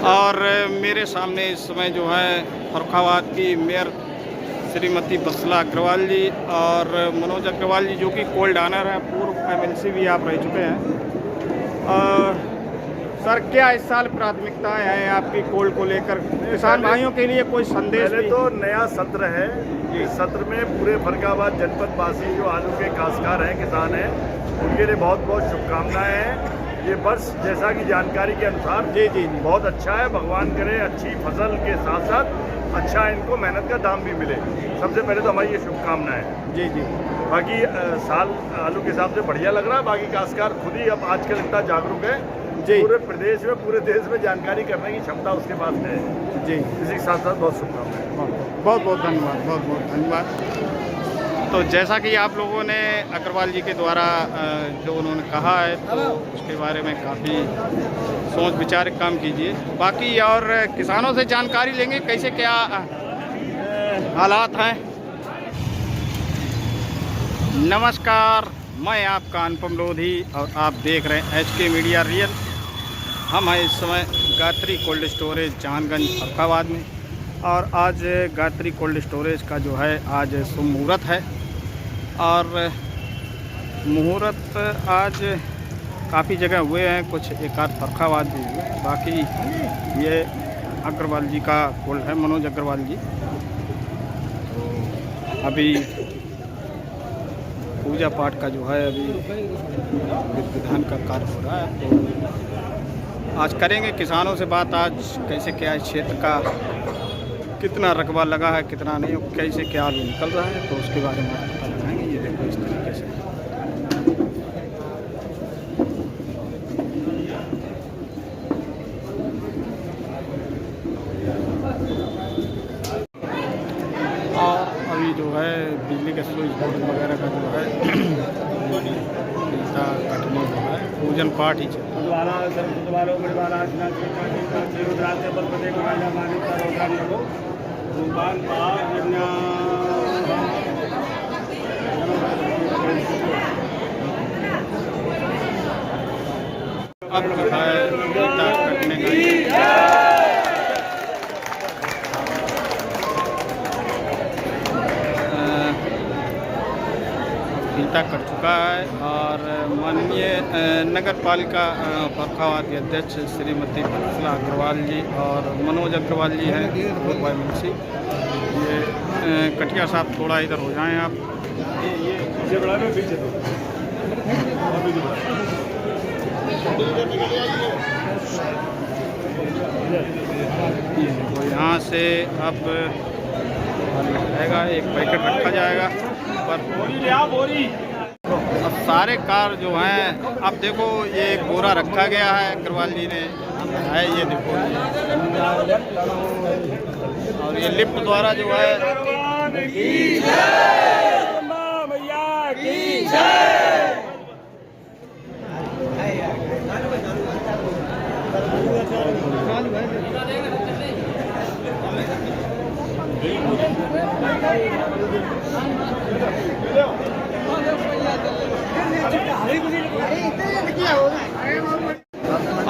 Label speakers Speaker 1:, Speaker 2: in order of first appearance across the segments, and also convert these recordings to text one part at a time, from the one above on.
Speaker 1: और मेरे सामने इस समय जो है फर्रुखाबाद की मेयर श्रीमती बसला अग्रवाल जी और मनोज अग्रवाल जी, जो कि कोल्ड ऑनर हैं, पूर्व एमएलसी भी आप रह चुके हैं। सर, क्या इस साल प्राथमिकताएं हैं आपकी कोल्ड को लेकर? किसान भाइयों के लिए कोई संदेश?
Speaker 2: पहले तो नया सत्र है। इस सत्र में पूरे फर्रुखाबाद जनपद वासी जो आलू के काश्तकार हैं, किसान हैं, उनके लिए बहुत बहुत शुभकामनाएं हैं। ये वर्ष जैसा कि जानकारी के अनुसार
Speaker 1: जी
Speaker 2: बहुत अच्छा है। भगवान करे अच्छी फसल के साथ साथ अच्छा इनको मेहनत का दाम भी मिले। सबसे पहले तो हमारी ये शुभकामनाएं हैं।
Speaker 1: जी।
Speaker 2: बाकी साल आलू के हिसाब से बढ़िया लग रहा है। बाकी काश्तकार खुद ही अब आजकल इतना जागरूक है, पूरे प्रदेश में पूरे देश में जानकारी करने की क्षमता उसके पास है जी। इसी के साथ साथ बहुत शुभकामनाएं।
Speaker 1: बहुत बहुत धन्यवाद, बहुत बहुत धन्यवाद। तो जैसा कि आप लोगों ने अग्रवाल जी के द्वारा जो उन्होंने कहा है, तो उसके बारे में काफ़ी सोच विचार काम कीजिए। बाकी और किसानों से जानकारी लेंगे कैसे क्या हालात हैं। नमस्कार, मैं आपका अनुपम लोधी और आप देख रहे हैं HK मीडिया रियल। हम हैं इस समय गायत्री कोल्ड स्टोरेज जहानगंज फर्रुखाबाद में, और आज गायत्री कोल्ड स्टोरेज का जो है आज शुभ मुहूर्त है। और मुहूर्त आज काफ़ी जगह हुए हैं, कुछ एक आध फर्रुखाबाद भी हुए। बाकी ये अग्रवाल जी का कोल्ड है, मनोज अग्रवाल जी। तो अभी पूजा पाठ का जो है अभी विधान का कार्य हो रहा है, तो आज करेंगे किसानों से बात। आज कैसे क्या इस क्षेत्र का कितना रकबा लगा है, कितना नहीं, और कैसे क्या आलू निकल रहा है, तो उसके बारे में पता लगाएंगे। ये देखो इस तरीके से और अभी जो है बिजली के स्विच बोर्ड वगैरह का जो है कटने जो है पूजन पाठ ही चल अब जो है कटने का फीता कट चुका है। और माननीय नगर पालिका फर्रुखाबाद के अध्यक्ष श्रीमती बसला अग्रवाल जी और मनोज अग्रवाल जी हैं, पूर्व एमएलसी। ये कटिया साहब थोड़ा इधर हो जाएं आप। ये बड़ा में पीछे तो यहाँ से अब रहेगा, एक पैकेट रखा जाएगा पर। अब सारे कार जो हैं, अब देखो ये एक बोरा रखा गया है, अग्रवाल जी ने है, ये देखो और ये लिफ्ट द्वारा जो है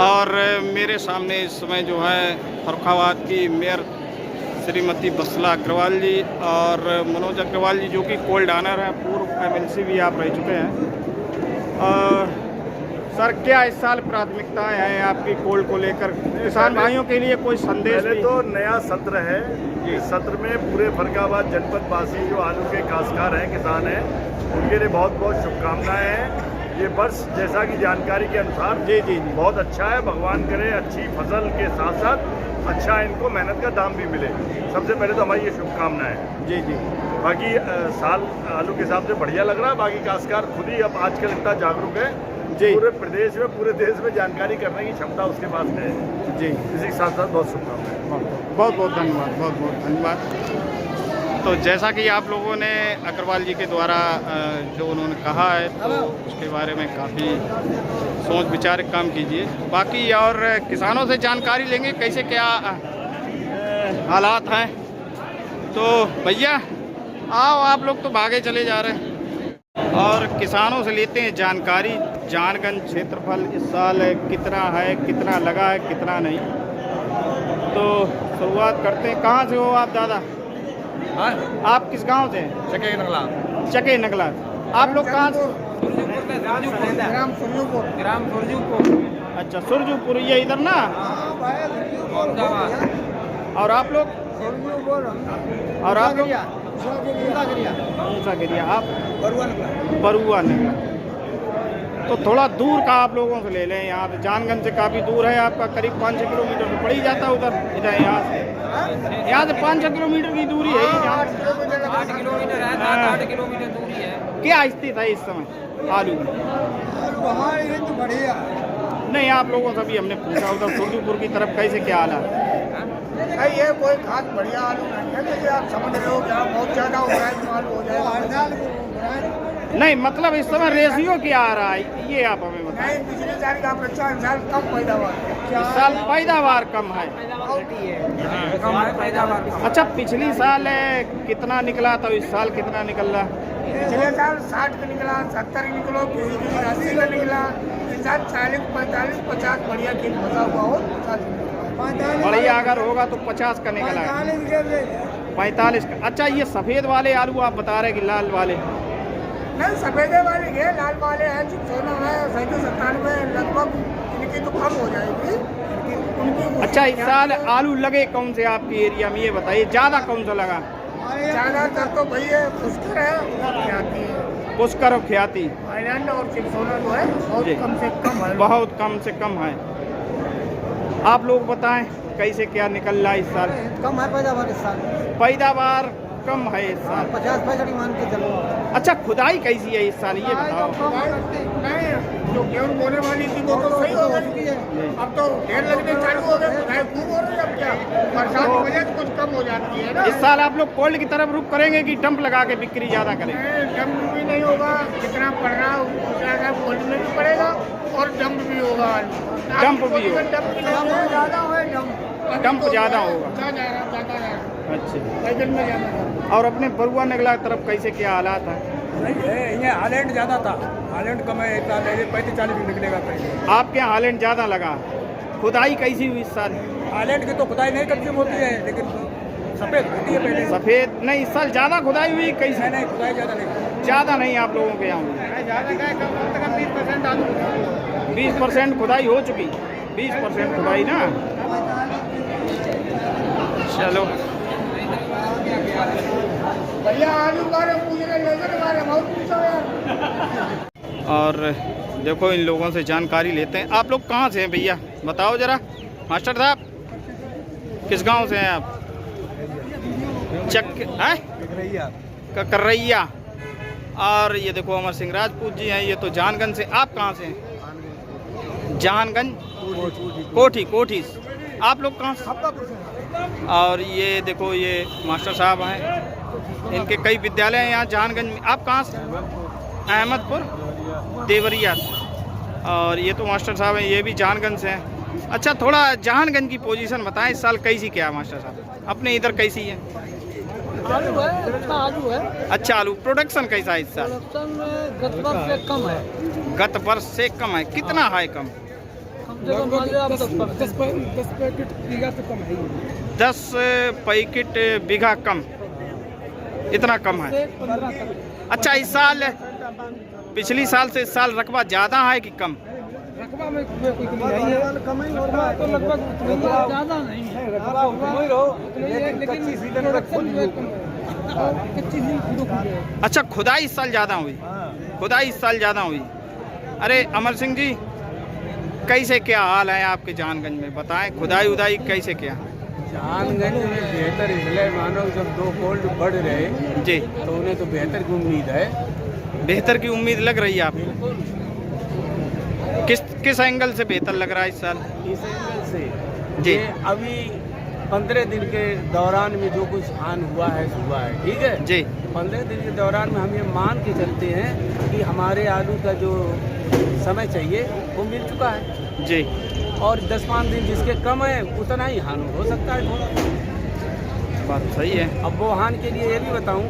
Speaker 1: और मेरे सामने इस समय जो है फर्रुखाबाद की मेयर श्रीमती बसला अग्रवाल जी और मनोज अग्रवाल जी, जो कि कोल्ड ऑनर हैं, पूर्व एमएलसी भी आप रह चुके हैं। सर, क्या इस साल प्राथमिकताएं हैं आपकी कोल्ड को लेकर? किसान भाइयों के लिए कोई संदेश?
Speaker 2: पहले तो नया सत्र है। इस सत्र में पूरे फर्रुखाबाद जनपद वासी जो आलू के काश्तकार हैं, किसान हैं, उनके लिए बहुत बहुत शुभकामनाएं हैं। ये वर्ष जैसा कि जानकारी के अनुसार जी बहुत अच्छा है। भगवान करे अच्छी फसल के साथ साथ अच्छा इनको मेहनत का दाम भी मिले। सबसे पहले तो हमारी ये शुभकामनाएं हैं।
Speaker 1: जी।
Speaker 2: बाकी साल आलू के हिसाब से बढ़िया लग रहा है। बाकी काश्तकार खुद ही अब आजकल इतना जागरूक है, पूरे प्रदेश में पूरे देश में जानकारी करने की क्षमता उसके पास है जी। इसी के साथ साथ बहुत शुभकामनाएं।
Speaker 1: बहुत बहुत धन्यवाद, बहुत बहुत धन्यवाद। तो जैसा कि आप लोगों ने अग्रवाल जी के द्वारा जो उन्होंने कहा है, तो उसके बारे में काफ़ी सोच विचार काम कीजिए। बाकी और किसानों से जानकारी लेंगे कैसे क्या हालात हैं। तो भैया आओ, आप लोग तो भागे चले जा रहे हैं। और किसानों से लेते हैं जानकारी। जहानगंज क्षेत्रफल इस साल कितना है, कितना लगा है, कितना नहीं। तो शुरुआत करते हैं। कहाँ से हो आप दादा?
Speaker 3: हाँ,
Speaker 1: आप किस गांव से हैं?
Speaker 3: चके नगला।
Speaker 1: चके नगला। आप लोग कहाँ से?
Speaker 3: ग्राम सुरजूपुर।
Speaker 1: अच्छा, सुरजूपुर, ये इधर ना। और आप लोग? और आप लोग? गिरिया। आप? बरुआ नगला। तो थोड़ा दूर का आप लोगों से ले लें। यहाँ से जानगंज से काफ़ी दूर है आपका, करीब 5-6 किलोमीटर तो पड़ ही जाता है उधर। इधर यहाँ से 5-6 किलोमीटर की दूरी है।
Speaker 3: 8 किलोमीटर है, 8 किलोमीटर दूरी है।
Speaker 1: क्या स्थिति है इस समय आलू की?
Speaker 4: हमारे तो बढ़िया
Speaker 1: नहीं, आप लोगों से भी हमने पूछा उधर सुरजूपुर की तरफ कैसे क्या हालात?
Speaker 4: नहीं, ये कोई खास बढ़िया आलू नहीं है। देखिए आप समझ रहे हो कि बहुत ज़्यादा हो रहा है तो आलू हो जाएगा।
Speaker 1: नहीं, मतलब इस समय रेशियो क्या आ रहा है ये आप हमें बताएं।
Speaker 4: नहीं, पिछले साल का अपेक्षा इस साल कम पैदावार है।
Speaker 1: इस साल पैदावार कम है।
Speaker 3: कम है पैदावार।
Speaker 1: अच्छा, पिछली साल कितना निकला था, इस साल कितना निकल रहा?
Speaker 4: पिछले साल 60 का निकला, 70 का निकला, किसी किसी 80 का निकला। इस साल 40, 45, 50 बढ़िया खेत फंसा हुआ हो। 50
Speaker 1: बढ़िया अगर होगा तो 50 का निकला है। 45 का। अच्छा, ये सफ़ेद वाले आलू आप बता रहे कि लाल वाले?
Speaker 4: नहीं, सफेदे वाले है, लाल वाले हैं, चिपसोना है, 97 लगभग इनकी तो कम हो जाएगी। उनकी
Speaker 1: अच्छा, इस साल आलू लगे कौन से आपके एरिया में, ये बताइए। ज़्यादा कौन सा लगा?
Speaker 4: ज़्यादातर तो भैया पुष्कर है, ख्याति है।
Speaker 1: पुष्कर और ख्याति।
Speaker 4: आइलैंड और चिपसोना जो है बहुत
Speaker 1: जी।
Speaker 4: कम से कम है।
Speaker 1: बहुत कम से कम है। आप लोग बताएं कैसे क्या निकल रहा है इस साल?
Speaker 4: कम है पैदावार इस साल,
Speaker 1: पैदावार कम है इस साल।
Speaker 4: 50-65 मान के चलो।
Speaker 1: अच्छा, खुदाई कैसी है इस साल ये बताओ?
Speaker 4: नहीं, जो गेहूँ बोने वाली थी वो तो सही हो गई है। अब तो ढेर लगने चालू हो गए, खुदाई खूब हो रही है। अब क्या बरसात की वजह से कुछ कम हो जाती है ना।
Speaker 1: इस साल आप लोग कोल्ड की तरफ रुख करेंगे कि डंप लगा के बिक्री ज़्यादा करेंगे?
Speaker 4: डंप भी नहीं होगा, जितना पड़ रहा है उतना का कोल्ड में भी पड़ेगा और डंप भी होगा।
Speaker 1: डंप भी होगा।
Speaker 4: ज़्यादा है,
Speaker 1: डंप ज़्यादा होगा।
Speaker 4: ज़्यादा
Speaker 1: अच्छा,
Speaker 4: पैदल में ज़्यादा।
Speaker 1: और अपने बरुआ नगला तरफ कैसे क्या हालात है?
Speaker 4: ये हालैंड ज़्यादा था, हालैंड कम है। 35-40 निकलेगा पहले।
Speaker 1: आपके यहाँ हालैंड ज़्यादा लगा। खुदाई कैसी हुई इस साल?
Speaker 4: हालैंड की तो खुदाई नहीं कच्ची होती है, लेकिन सफ़ेद होती है पहले।
Speaker 1: सफ़ेद नहीं, इस साल ज़्यादा खुदाई हुई कैसी?
Speaker 4: नहीं, खुदाई ज़्यादा नहीं।
Speaker 1: ज़्यादा नहीं आप लोगों के यहाँ हुई? 20% खुदाई हो चुकी। 20% खुदाई ना। चलो,
Speaker 4: भैया आलू बारे पूछ रहे, लेकर बारे बहुत पूछो यार।
Speaker 1: और देखो इन लोगों से जानकारी लेते हैं। आप लोग कहाँ से हैं भैया, बताओ ज़रा। मास्टर साहब, किस गांव से हैं आप? ककरैया। और ये देखो अमर सिंह राजपूत जी हैं, ये तो जानगंज से। आप कहाँ से हैं? जानगंज कोठी। आप लोग कहाँ से? और ये देखो ये मास्टर साहब हैं, इनके कई विद्यालय हैं यहाँ जानगंज में। आप कहाँ से? अहमदपुर देवरिया से। और ये तो मास्टर साहब हैं, ये भी जानगंज से हैं। अच्छा, थोड़ा जानगंज की पोजीशन बताएं इस साल कैसी क्या है मास्टर साहब? अपने इधर कैसी है?
Speaker 4: आलू है, अच्छा आलू है।
Speaker 1: अच्छा, आलू प्रोडक्शन कैसा है इस साल?
Speaker 4: प्रोडक्शन गत वर्ष से कम है।
Speaker 1: गत वर्ष से कम है? कितना है कम?
Speaker 4: 10 पैकेट बीघा से कम है।
Speaker 1: 10 पैकेट बीघा कम, इतना कम है।
Speaker 4: 15 तक।
Speaker 1: अच्छा, इस साल पिछली साल से इस साल रकबा ज़्यादा है कि कम?
Speaker 4: रकबा में कोई कमी नहीं है, कम ही हो रहा है। तो लगभग ज़्यादा नहीं है, रकबा उतना ही रहो, लेकिन प्रोडक्शन जो है कम है। कच्ची नहीं पूरा है।
Speaker 1: अच्छा, खुदाई इस साल ज़्यादा हुई? खुदाई इस साल ज़्यादा हुई। अरे अमर सिंह जी, कैसे क्या हाल है आपके जानगंज में, बताएं खुदाई उदाई कैसे क्या?
Speaker 5: जानगंज में बेहतर इसलिए मानो जब 2 कोल्ड बढ़ रहे
Speaker 1: जी,
Speaker 5: तो उन्हें तो बेहतर की उम्मीद है।
Speaker 1: बेहतर की उम्मीद लग रही है आपको? किस एंगल से बेहतर लग रहा है इस साल?
Speaker 5: इस एंगल से
Speaker 1: जी।
Speaker 5: ये अभी 15 दिन के दौरान में जो कुछ हान हुआ है ठीक है
Speaker 1: जी।
Speaker 5: 15 दिन के दौरान में हम ये मान के चलते हैं कि हमारे आलू का जो समय चाहिए वो मिल चुका है
Speaker 1: जी।
Speaker 5: और 10-5 दिन जिसके कम है उतना ही हान हो सकता है थोड़ा।
Speaker 1: बात सही है।
Speaker 5: अब वो हान के लिए ये भी बताऊं,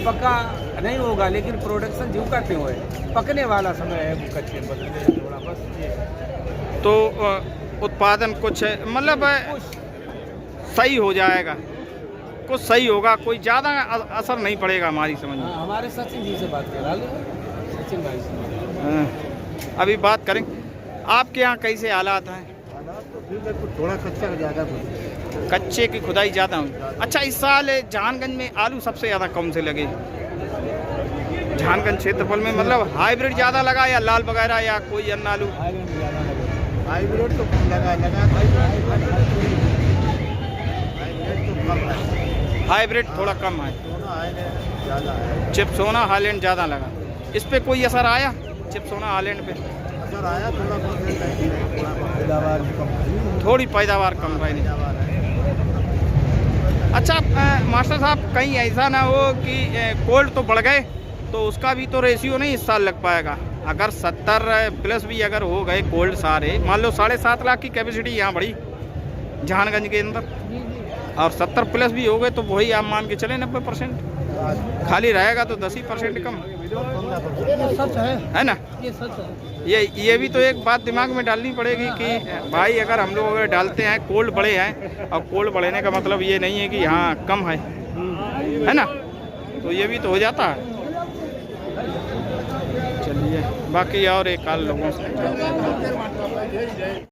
Speaker 5: पक्का नहीं होगा लेकिन प्रोडक्शन जो करते हुए पकने वाला समय है, वो कच्चे बदलने थोड़ा बस ये।
Speaker 1: तो उत्पादन कुछ मतलब सही हो जाएगा, कुछ सही होगा, कोई ज़्यादा असर नहीं पड़ेगा हमारी समझ में।
Speaker 5: हमारे सचिन जी से बात करा लो, सचिन भाई से।
Speaker 1: हाँ, अभी बात करें आपके यहाँ कैसे हालात हैं?
Speaker 2: थोड़ा कच्चा ज़्यादा कुछ
Speaker 1: कच्चे की खुदाई ज़्यादा हुई। अच्छा, इस साल जहानगंज में आलू सबसे ज़्यादा कौन से लगे? जहानगंज क्षेत्रफल में मतलब हाइब्रिड ज़्यादा लगा या लाल वगैरह या कोई अन्य आलू?
Speaker 2: हाइब्रिड तो लगा
Speaker 1: हाइब्रिड थोड़ा कम है।
Speaker 2: ज़्यादा
Speaker 1: चिप्सोना हालैंड ज़्यादा लगा। इस पे कोई असर आया चिप्सोना हालैंड पे?
Speaker 2: असर आया थोड़ा बहुत, पैदावार कम,
Speaker 1: थोड़ी पैदावार कम रही। अच्छा मास्टर साहब, कहीं ऐसा ना हो कि कोल्ड तो बढ़ गए तो उसका भी तो रेशियो नहीं इस साल लग पाएगा। अगर 70 प्लस भी अगर हो गए कोल्ड सारे, मान लो 7.5 लाख की कैपेसिटी यहाँ बढ़ी जहानगंज के अंदर, और 70 प्लस भी हो गए तो वही आप मान के चले 90%। खाली रहेगा तो 10% कम,
Speaker 4: ये सच
Speaker 1: है ना?
Speaker 4: ये सच है।
Speaker 1: ये भी तो एक बात दिमाग में डालनी पड़ेगी कि भाई अगर हम लोग अगर डालते हैं कोल्ड बढ़े हैं, और कोल्ड बढ़ने का मतलब ये नहीं है कि हाँ कम है ना? तो ये भी तो हो जाता है। चलिए बाकी और एक आल लोगों से